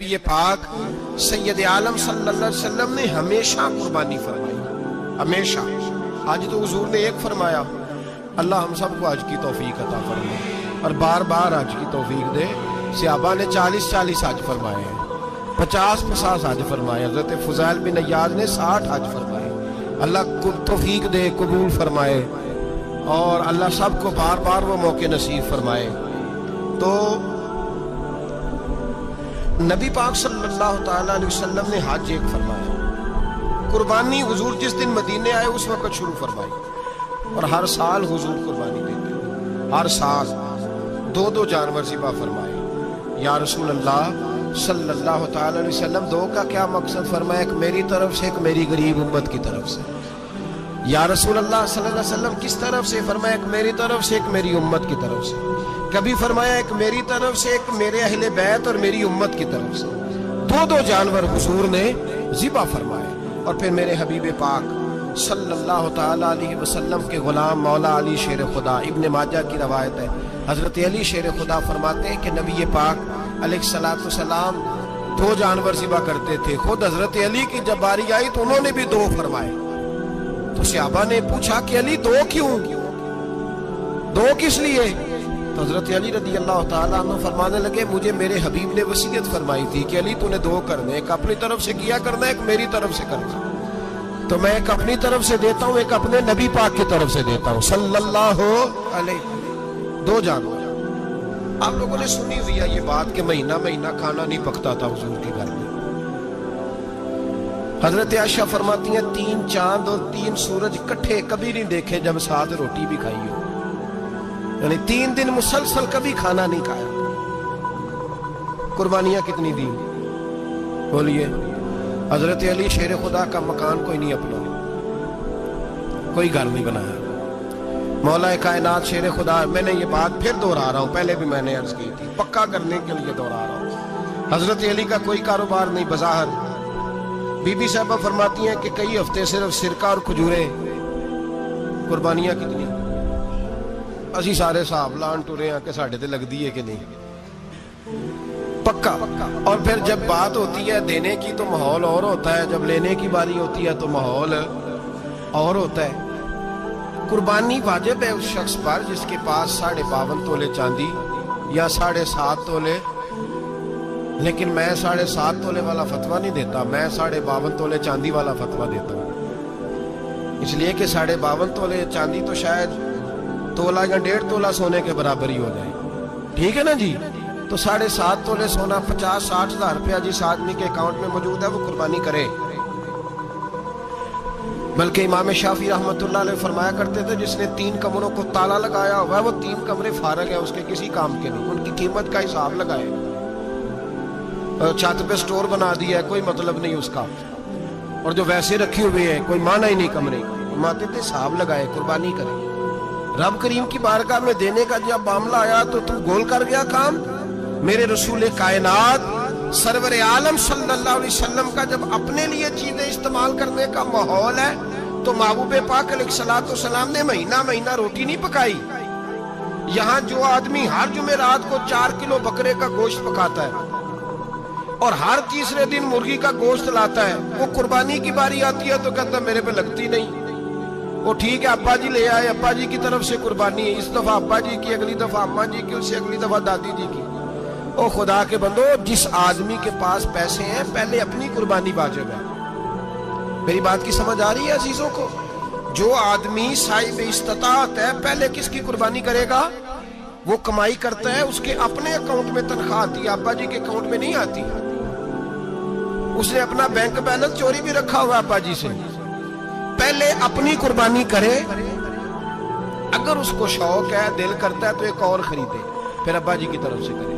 یہ پاک سید عالم صلی اللہ علیہ وسلم نے ہمیشہ قربانی فرمائی، ہمیشہ۔ آج تو حضور نے ایک فرمایا، اللہ ہم سب کو حج کی توفیق عطا فرمائے اور بار بار حج کی توفیق دے۔ صحابہ نے 40 حج فرمائے ہیں، 50 حج فرمائے، حضرت فضیل بن عیاض نے 60 حج فرمائے۔ اللہ کو توفیق دے، قبول فرمائے اور اللہ سب کو بار بار وہ موقع نصیب فرمائے۔ تو نبی پاک صلی اللہ تعالیٰ علیہ وسلم نے حج ایک فرمایا، قربانی حضور جس دن مدینے آئے اس وقت شروع فرمائی، اور ہر سال حضور قربانی دیتے، ہر سال 2 جانور ذبح فرمائے۔ یا رسول اللہ صلی اللہ تعالیٰ علیہ وسلم، 2 کا کیا مقصد فرمایا؟ ایک میری طرف سے، ایک میری غریب امت کی طرف سے۔ یا رسول اللہ صلی اللہ علیہ وسلم کس طرف سے فرمایا؟ ایک میری طرف سے، ایک میری امت کی طرف سے۔ کبھی فرمایا ایک میری طرف سے، ایک میرے اہل بیت اور میری امت کی طرف سے۔ 2 جانور حضور نے ذبح فرمائے، اور پھر میرے حبیب پاک صلی اللہ تعالیٰ علیہ وسلم کے غلام مولا علی شیر خدا، ابن ماجہ کی روایت ہے، حضرت علی شیر خدا فرماتے ہیں کہ نبی پاک علیہ الصلوۃ والسلام 2 جانور ذبح کرتے تھے۔ خود حضرت علی کی جب باری آئی تو انہوں نے بھی 2 فرمائے۔ تو صحابہ نے پوچھا کہ علی 2 کیوں؟ 2 کس لیے؟ تو حضرت علی رضی اللہ تعالیٰ عنہ فرمانے لگے، مجھے میرے حبیب نے وصیت فرمائی تھی کہ علی تو نے 2 کرنے، ایک اپنی طرف سے کیا کرنا، ایک میری طرف سے کرنا۔ تو میں ایک اپنی طرف سے دیتا ہوں، ایک اپنے نبی پاک کی طرف سے دیتا ہوں صلی اللہ علیہ۔ 2 جانور۔ آپ لوگوں نے سنی ہوئی ہے یہ بات کہ مہینہ کھانا نہیں پکتا تھا حضور کے گھر میں۔ حضرت عائشہ فرماتی ہیں 3 چاند اور 3 سورج اکٹھے کبھی نہیں دیکھے جب ساتھ روٹی بھی کھائی ہو، یعنی 3 دن مسلسل کبھی کھانا نہیں کھایا۔ قربانیاں کتنی دی بولیے؟ حضرت علی شیر خدا کا مکان کوئی نہیں اپنا، کوئی گھر نہیں بنایا۔ مولا کائنات شیر خدا، میں نے یہ بات پھر دہرا رہا ہوں، پہلے بھی میں نے عرض کی تھی، پکا کرنے کے لیے دہرا رہا ہوں۔ حضرت علی کا کوئی کاروبار نہیں بظاہر۔ بی بی صاحبہ فرماتی ہیں کہ کئی ہفتے صرف سرکہ اور کھجوریں۔ قربانیاں کتنی؟ اسی سارے صاحب لان ٹورے ہیں کہ ساڑھے تے لگ دی ہے کہ نہیں، پکا۔ اور پھر جب بات ہوتی ہے دینے کی تو ماحول اور ہوتا ہے، جب لینے کی باری ہوتی ہے تو ماحول اور ہوتا ہے۔ قربانی واجب ہے اس شخص پر جس کے پاس 52.5 تولے چاندی یا 7.5 تولے، لیکن میں 7.5 تولے والا فتویٰ نہیں دیتا، میں 52.5 تولے چاندی والا فتویٰ دیتا ہوں، اس لیے کہ 52.5 تولے چاندی تو شاید تولہ یا 1.5 تولہ سونے کے برابر ہی ہو جائے، ٹھیک ہے نا جی؟ تو 7.5 تولے سونا 50-60 ہزار روپیہ جس آدمی کے اکاؤنٹ میں موجود ہے وہ قربانی کرے۔ بلکہ امام شافعی رحمۃ اللہ علیہ فرمایا کرتے تھے جس نے 3 کمروں کو تالا لگایا ہوا ہے وہ 3 کمرے فارغ ہیں، اس کے کسی کام کے نہیں، ان کی قیمت کا حساب لگائے۔ چھت پہ سٹور بنا دیا ہے، کوئی مطلب نہیں اس کا، اور جو ویسے رکھی ہوئے ہیں کوئی معنی ہی نہیں کمرے کا، ماتے تھے حساب لگائے، قربانی کرے۔ رب کریم کی بارگاہ میں دینے کا جب معاملہ آیا تو تم گول کر گیا کام۔ میرے رسول کائنات سرور عالم صلی اللہ علیہ وسلم کا جب اپنے لیے چیزیں استعمال کرنے کا ماحول ہے تو محبوب پاک علیہ الصلوۃ والسلام نے مہینہ روٹی نہیں پکائی۔ یہاں جو آدمی ہر جمعرات کو 4 کلو بکرے کا گوشت پکاتا ہے اور ہر تیسرے دن مرغی کا گوشت لاتا ہے، وہ قربانی کی باری آتی ہے تو کہتا ہے میرے پہ لگتی نہیں۔ وہ ٹھیک ہے ابا جی لے آئے، ابا جی کی طرف سے قربانی ہے، اس دفعہ ابا جی کی، اگلی دفعہ اماں جی کی، اس سے اگلی دفعہ دادی جی کی۔ او خدا کے بندو، جس آدمی کے پاس پیسے ہیں پہلے اپنی قربانی واجب ہے۔ میری بات کی سمجھ آ رہی ہے عزیزوں کو؟ جو آدمی صاحب استطاعت ہے پہلے کس کی قربانی کرے گا؟ وہ کمائی کرتا ہے، اس کے اپنے اکاؤنٹ میں تنخواہ آتی ہے، ابا جی کے اکاؤنٹ میں نہیں آتی۔ اس نے اپنا بینک بیلنس چوری بھی رکھا ہوا ابا جی سے۔ پہلے اپنی قربانی کرے، اگر اس کو شوق ہے، دل کرتا ہے تو ایک اور خریدے، پھر ابا جی کی طرف سے کرے۔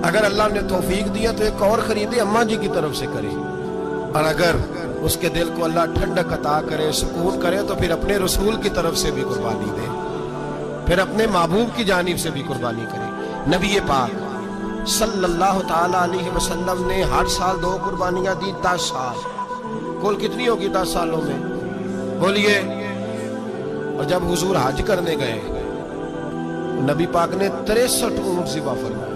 اگر اللہ نے توفیق دیا تو ایک اور خریدے، اماں جی کی طرف سے کرے، اور اگر اس کے دل کو اللہ ٹھنڈک عطا کرے، سکون کرے، تو پھر اپنے رسول کی طرف سے بھی قربانی دے، پھر اپنے محبوب کی جانب سے بھی قربانی کرے۔ نبی پاک صلی اللہ تعالیٰ علیہ وسلم نے ہر سال 2 قربانیاں دی، 10 سال۔ کل کتنی ہوگی 10 سالوں میں بولیے؟ اور جب حضور حج کرنے گئے نبی پاک نے 63 اونٹ ذبح فرمائے،